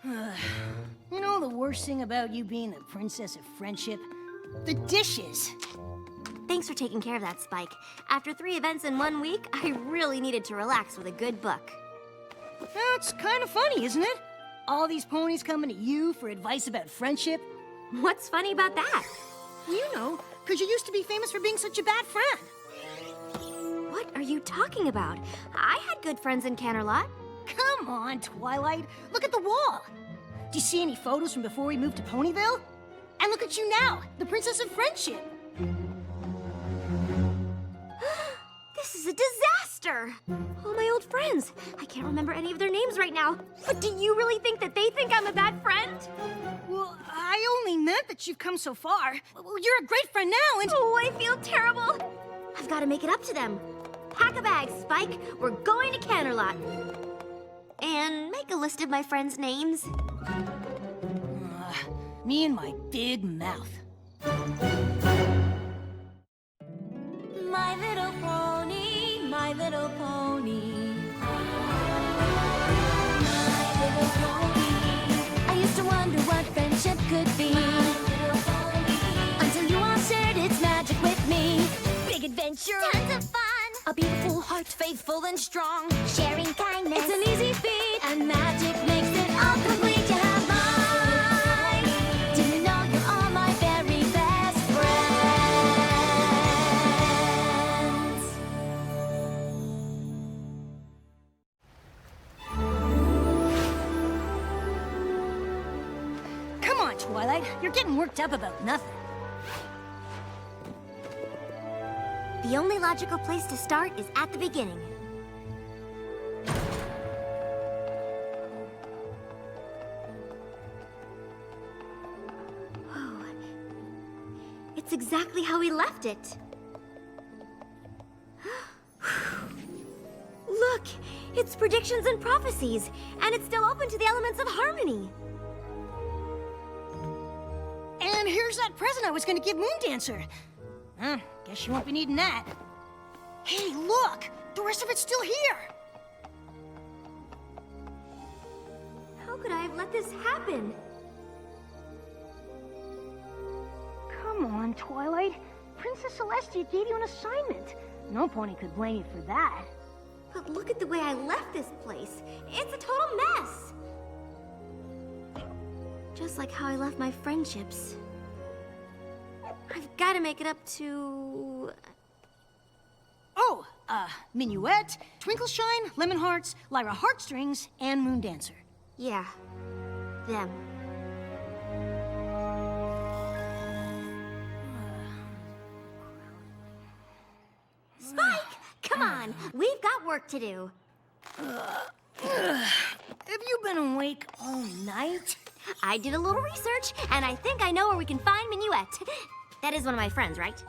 You know the worst thing about you being the princess of friendship? The dishes. Thanks for taking care of that, Spike. After 3 events in 1 week, I really needed to relax with a good book. That's kind of funny, isn't it? All these ponies coming to you for advice about friendship. What's funny about that? You know, because you used to be famous for being such a bad friend. What are you talking about? I had good friends in Canterlot. Come on, Twilight. Look at the wall. Do you see any photos from before we moved to Ponyville? And look at you now, the princess of friendship. This is a disaster! All my old friends. I can't remember any of their names right now. But do you really think that they think I'm a bad friend? Well, I only meant that you've come so far. Well, you're a great friend now, and... Oh, I feel terrible. I've got to make it up to them. Pack a bag, Spike. We're going to Canterlot. And make a list of my friends' names. Me and my big mouth. My little pony, my little pony. My little pony. I used to wonder what friendship could be. My little pony. Until you all shared its magic with me. Big adventure. Tons of fun. A beautiful heart, faithful and strong. Sharing kindness. It's an easy feat. And magic makes it all complete. You have mine. Do you know you're all my very best friends? Come on, Twilight. You're getting worked up about nothing. The only logical place to start is at the beginning. Oh, it's exactly how we left it. Look, it's predictions and prophecies, and it's still open to the elements of harmony. And here's that present I was going to give Moondancer. Guess you won't be needing that. Hey, look! The rest of it's still here! How could I have let this happen? Come on, Twilight. Princess Celestia gave you an assignment. No pony could blame you for that. But look at the way I left this place. It's a total mess. Just like how I left my friendships. I've got to make it up to... Oh, Minuet, Twinkleshine, Lemon Hearts, Lyra Heartstrings, and Moondancer. Yeah, them. Spike, come on. We've got work to do. Have you been awake all night? I did a little research, and I think I know where we can find Minuet. That is one of my friends, right?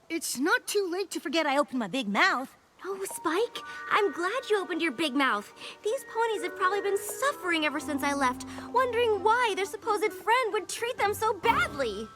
It's not too late to forget I opened my big mouth. Oh, Spike, I'm glad you opened your big mouth. These ponies have probably been suffering ever since I left, wondering why their supposed friend would treat them so badly.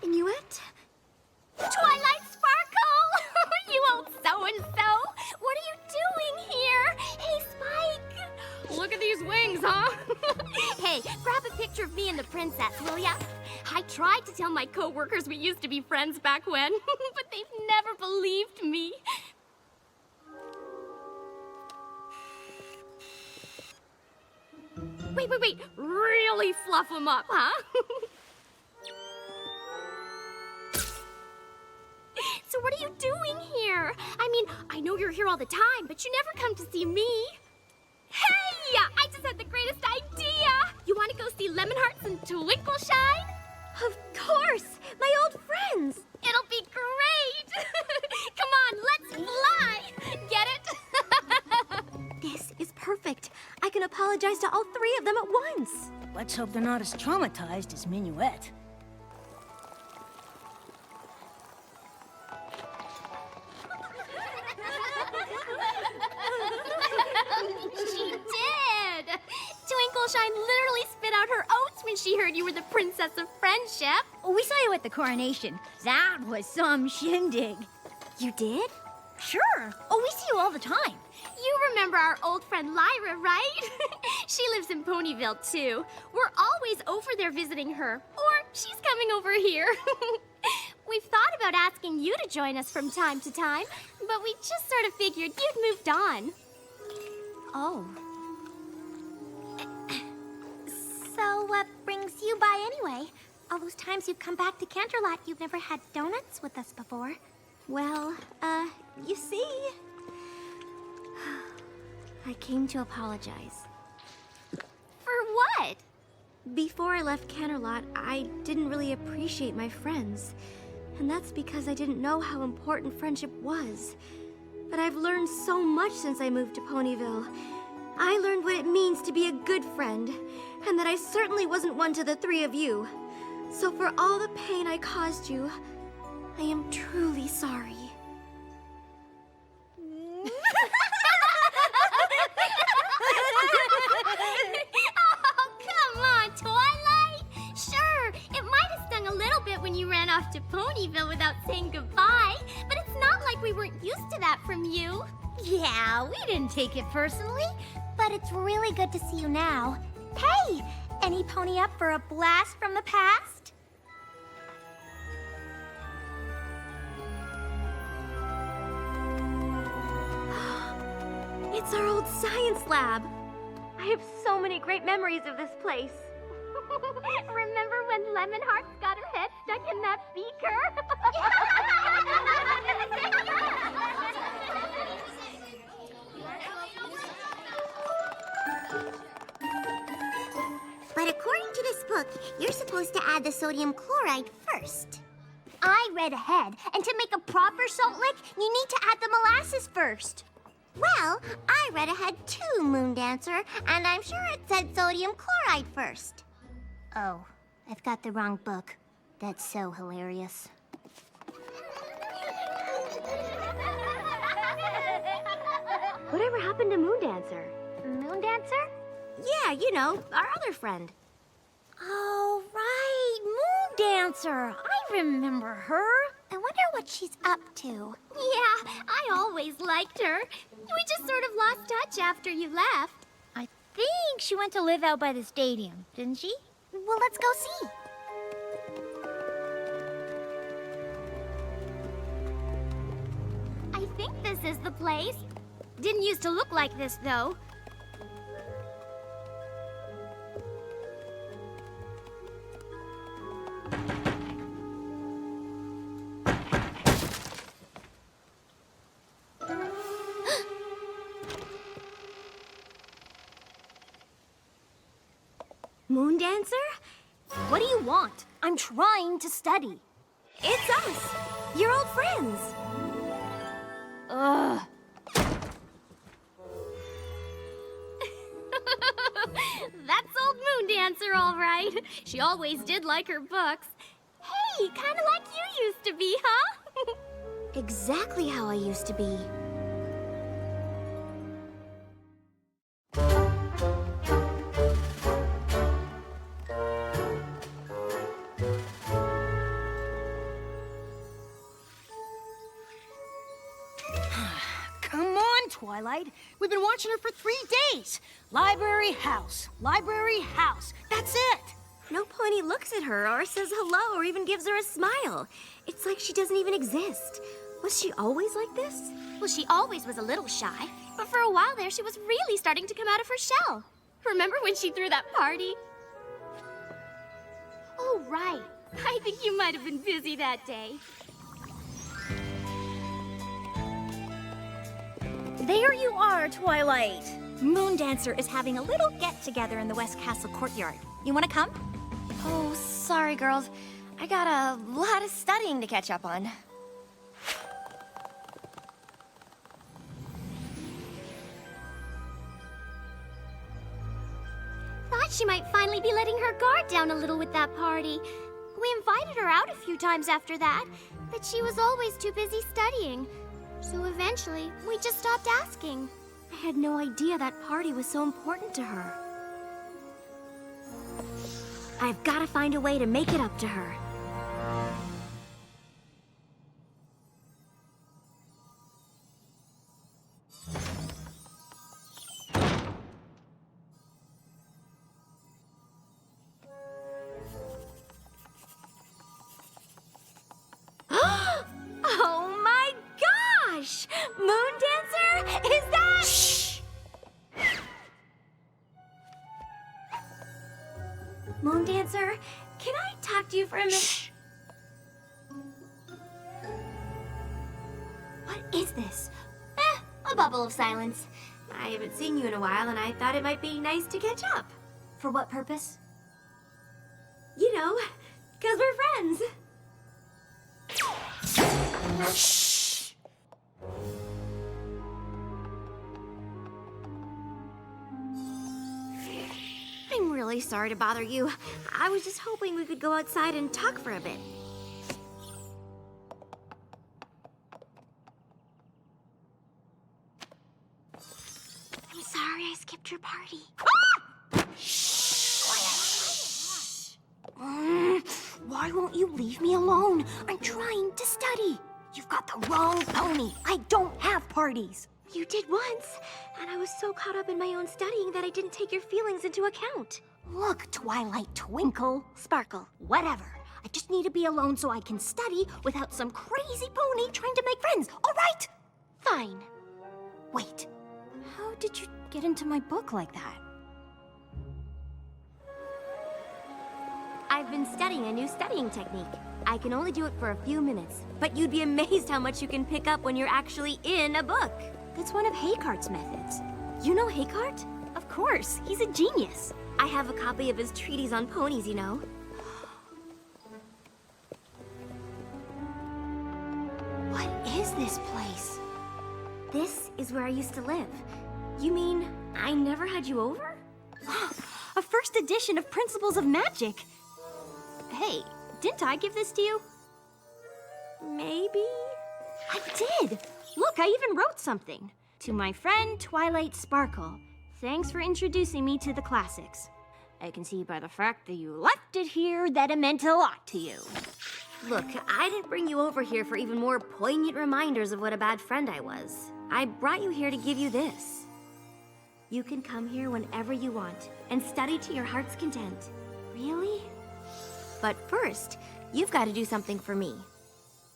Minuet? Twilight Sparkle! You old so-and-so! What are you doing here? Hey, Spike! Look at these wings, huh? Hey, grab a picture of me and the princess, will ya? I tried to tell my co-workers we used to be friends back when, but they've never believed me. Wait. Really fluff them up, huh? So what are you doing here? I mean, I know you're here all the time, but you never come to see me. Hey! I just had the greatest idea! You want to go see Lemon Hearts and Twinkleshine? Of course! My old friends! It'll be great! Come on, let's fly! Get it? This is perfect. I can apologize to all 3 of them at once. Let's hope they're not as traumatized as Minuet. She did! Twinkleshine literally spit out her oats when when she heard you were the Princess of Friendship. We saw you at the coronation. That was some shindig. You did? Sure. Oh, we see you all the time. You remember our old friend Lyra, right? She lives in Ponyville, too. We're always over there visiting her. Or she's coming over here. We've thought about asking you to join us from time to time, but we just sort of figured you'd moved on. Oh. So what brings you by anyway? All those times you've come back to Canterlot, you've never had donuts with us before. Well, you see... I came to apologize. For what? Before I left Canterlot, I didn't really appreciate my friends. And that's because I didn't know how important friendship was. But I've learned so much since I moved to Ponyville. I learned what it means to be a good friend, and that I certainly wasn't one to the three of you. So for all the pain I caused you, I am truly sorry. Oh, come on, Twilight! Sure, it might have stung a little bit when you ran off to Ponyville without saying goodbye, but it's not like we weren't used to that from you. Yeah, we didn't take it personally, but it's really good to see you now. Hey, any pony up for a blast from the past? It's our old science lab. I have so many great memories of this place. Remember when Lemon Hearts got her head stuck in that beaker? But according to this book, you're supposed to add the sodium chloride first. I read ahead, and to make a proper salt lick, you need to add the molasses first. Well, I read ahead too, Moondancer, and I'm sure it said sodium chloride first. Oh, I've got the wrong book. That's so hilarious. Whatever happened to Moondancer? Moondancer? Yeah, you know, our other friend. Oh, right, Moondancer. I remember her. I wonder what she's up to. Yeah, I always liked her. We just sort of lost touch after you left. I think she went to live out by the stadium, didn't she? Well, let's go see. I think this is the place. Didn't used to look like this, though. Moondancer? What do you want? I'm trying to study. It's us, your old friends. Ugh. That's old Moondancer, all right. She always did like her books. Hey, kind of like you used to be, huh? Exactly how I used to be. Come on, Twilight. We've been watching her for 3 days. Library house. Library house. That's it. No pony looks at her or says hello or even gives her a smile. It's like she doesn't even exist. Was she always like this? Well, she always was a little shy, but for a while there, she was really starting to come out of her shell. Remember when she threw that party? Oh, right. I think you might have been busy that day. There you are, Twilight. Moondancer is having a little get-together in the West Castle courtyard. You want to come? Oh, sorry, girls. I got a lot of studying to catch up on. Thought she might finally be letting her guard down a little with that party. We invited her out a few times after that, but she was always too busy studying. So eventually, we just stopped asking. I had no idea that party was so important to her. I've got to find a way to make it up to her. Oh my gosh! Moon Dancer? Is that... Shh! Moon Dancer, can I talk to you for a minute? Shh. What is this? A bubble of silence. I haven't seen you in a while, and I thought it might be nice to catch up. For what purpose? You know, 'cause we're friends. Shh! I'm really sorry to bother you. I was just hoping we could go outside and talk for a bit. I'm sorry I skipped your party. Why won't you leave me alone? I'm trying to study. You've got the wrong pony. I don't have parties. You did once, and I was so caught up in my own studying that I didn't take your feelings into account. Look, Twilight Twinkle, Sparkle, whatever. I just need to be alone so I can study without some crazy pony trying to make friends, all right? Fine. Wait, how did you get into my book like that? I've been studying a new studying technique. I can only do it for a few minutes, but you'd be amazed how much you can pick up when you're actually in a book. It's one of Haycart's methods. You know Haycart? Of course, he's a genius. I have a copy of his treatise on ponies, you know. What is this place? This is where I used to live. You mean I never had you over? A first edition of Principles of Magic. Hey, didn't I give this to you? Maybe? I did! Look, I even wrote something. To my friend Twilight Sparkle, thanks for introducing me to the classics. I can see by the fact that you left it here that it meant a lot to you. Look, I didn't bring you over here for even more poignant reminders of what a bad friend I was. I brought you here to give you this. You can come here whenever you want and study to your heart's content. Really? But first, you've got to do something for me.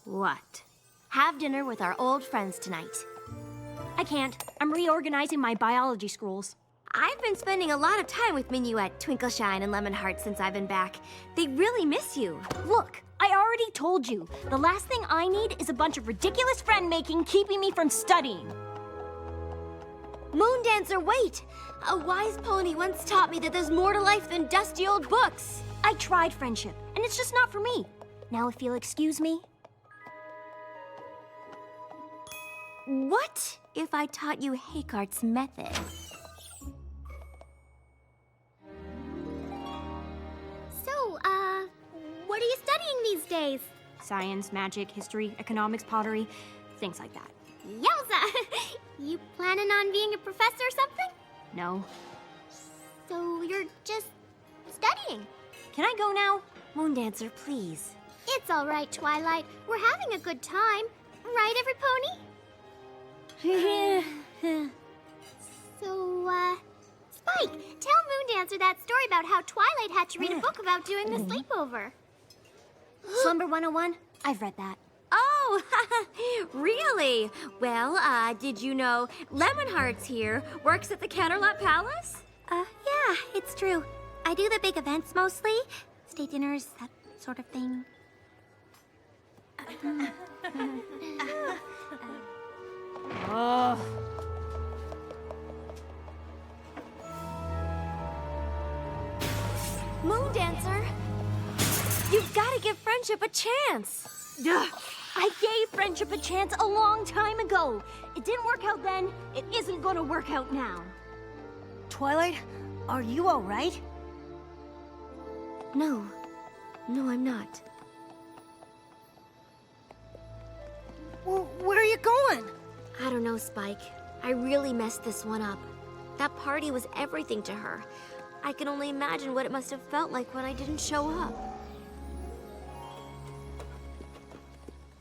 What? Have dinner with our old friends tonight. I can't. I'm reorganizing my biology scrolls. I've been spending a lot of time with Minuet, Twinkleshine, and Lemonheart since I've been back. They really miss you. Look, I already told you. The last thing I need is a bunch of ridiculous friend-making keeping me from studying. Moon Dancer, wait! A wise pony once taught me that there's more to life than dusty old books. I tried friendship, and it's just not for me. Now if you'll excuse me. What if I taught you Haycart's method? So, what are you studying these days? Science, magic, history, economics, pottery, things like that. Yowza! You planning on being a professor or something? No. So you're just studying? Can I go now? Moon Dancer, please. It's all right, Twilight. We're having a good time. Right, every pony? So, Spike, tell Moon Dancer that story about how Twilight had to read a book about doing the sleepover. Slumber 101? I've read that. Oh, really? Well, did you know Lemonheart's here, works at the Canterlot Palace? Yeah, it's true. I do the big events mostly. State dinners, that sort of thing. Oh. Moon Dancer, you've got to give friendship a chance. Ugh. I gave friendship a chance a long time ago. It didn't work out then. It isn't gonna work out now. Twilight, are you all right? No, I'm not. Well, where are you going? I don't know, Spike. I really messed this one up. That party was everything to her. I can only imagine what it must have felt like when I didn't show up.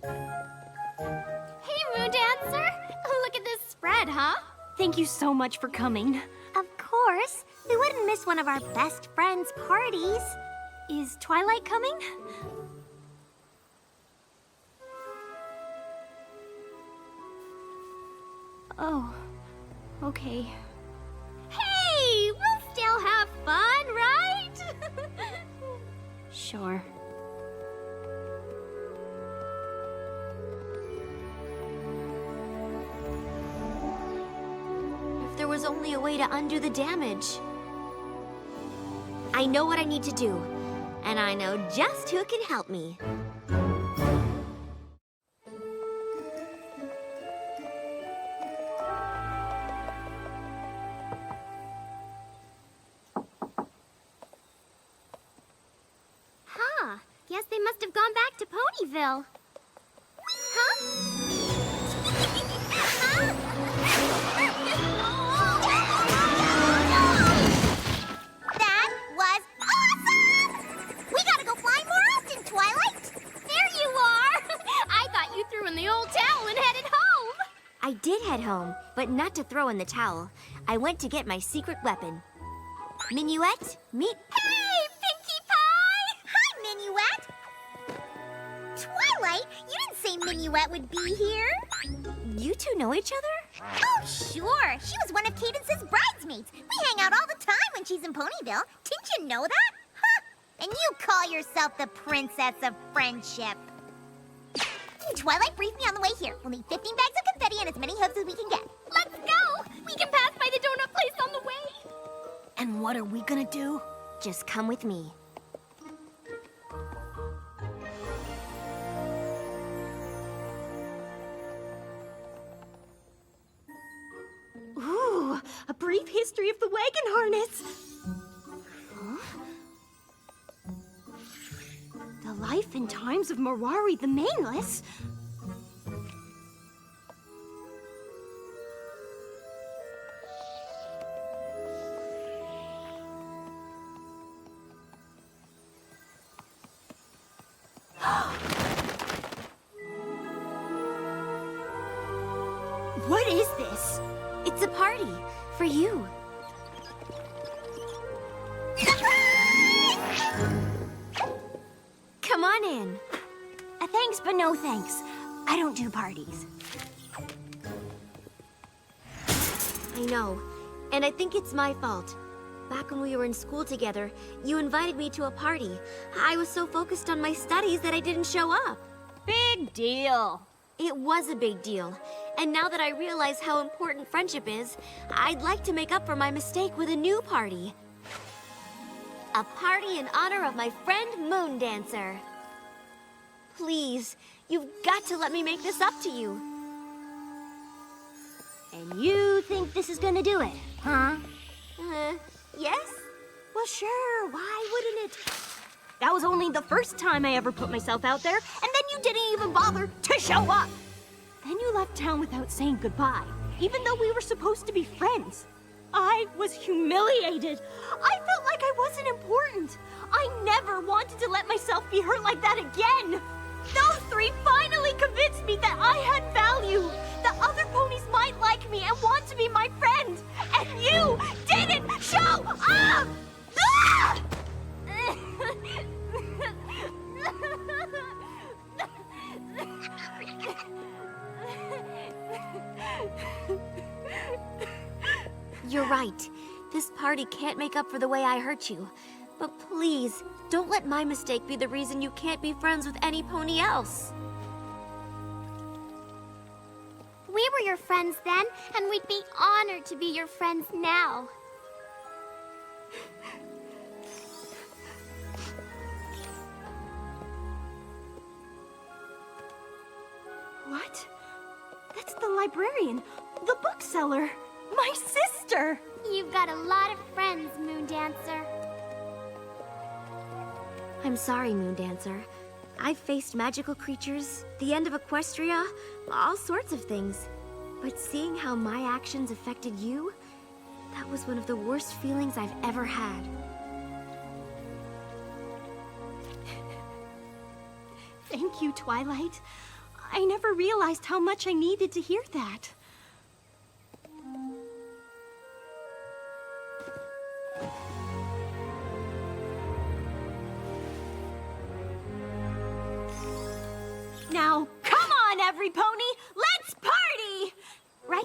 Hey, Moon Dancer! Look at this spread, huh? Thank you so much for coming. Of course. We wouldn't miss one of our best friends' parties. Is Twilight coming? Oh, okay. Hey, we'll still have fun, right? Sure. If there was only a way to undo the damage. I know what I need to do, and I know just who can help me. Huh. Guess they must have gone back to Ponyville. That was awesome! We gotta go flying more often, Twilight! There you are! I thought you threw in the old towel and headed home. I did head home, but not to throw in the towel. I went to get my secret weapon. Minuet, meet... Hey, Pinkie Pie! Hi, Minuet! Twilight, you didn't say Minuet would be here. You two know each other? Oh, sure. She was one of Cadence's bridesmaids. We hang out all the time when she's in Ponyville. Didn't you know that? Huh? And you call yourself the Princess of Friendship. Twilight briefed me on the way here. We'll need 15 bags of confetti and as many hooves as we can get. Let's go! We can pass by the donut place on the way. And what are we gonna do? Just come with me. Ooh, a brief history of the wagon harness. Huh? The life and times of Marari the Maneless. What is this? It's a party for you. Come on in. Thanks, but no thanks. I don't do parties. I know, and I think it's my fault. Back when we were in school together, you invited me to a party. I was so focused on my studies that I didn't show up. Big deal. It was a big deal. And now that I realize how important friendship is, I'd like to make up for my mistake with a new party. A party in honor of my friend Moon Dancer. Please, you've got to let me make this up to you. And you think this is gonna do it, huh? Yes? Well, sure, why wouldn't it? That was only the first time I ever put myself out there, and then you didn't even bother to show up. Then you left town without saying goodbye, even though we were supposed to be friends. I was humiliated. I felt like I wasn't important. I never wanted to let myself be hurt like that again. Those three finally convinced me that I had value, that other ponies might like me and want to be my friend. And you didn't show up! Ah! You're right. This party can't make up for the way I hurt you. But please, don't let my mistake be the reason you can't be friends with any pony else. We were your friends then, and we'd be honored to be your friends now. What? That's the librarian, the bookseller, my sister. You've got a lot of friends, Moon Dancer. I'm sorry, Moon Dancer. I've faced magical creatures, the end of Equestria, all sorts of things. But seeing how my actions affected you, That was one of the worst feelings I've ever had. Thank you, Twilight. I never realized how much I needed to hear that. Now, come on, every pony! Let's party! Right?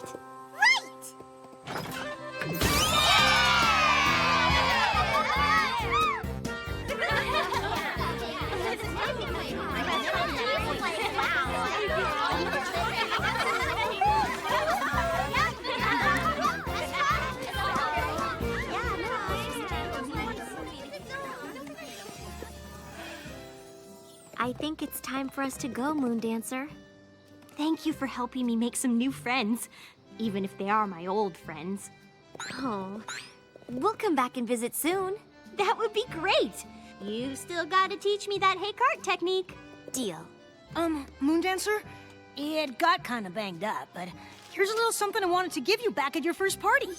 Right! I think it's time for us to go, Moon Dancer. Thank you for helping me make some new friends, even if they are my old friends. Oh, we'll come back and visit soon. That would be great! You still gotta teach me that hay cart technique. Deal. Moon Dancer? It got kind of banged up, but here's a little something I wanted to give you back at your first party.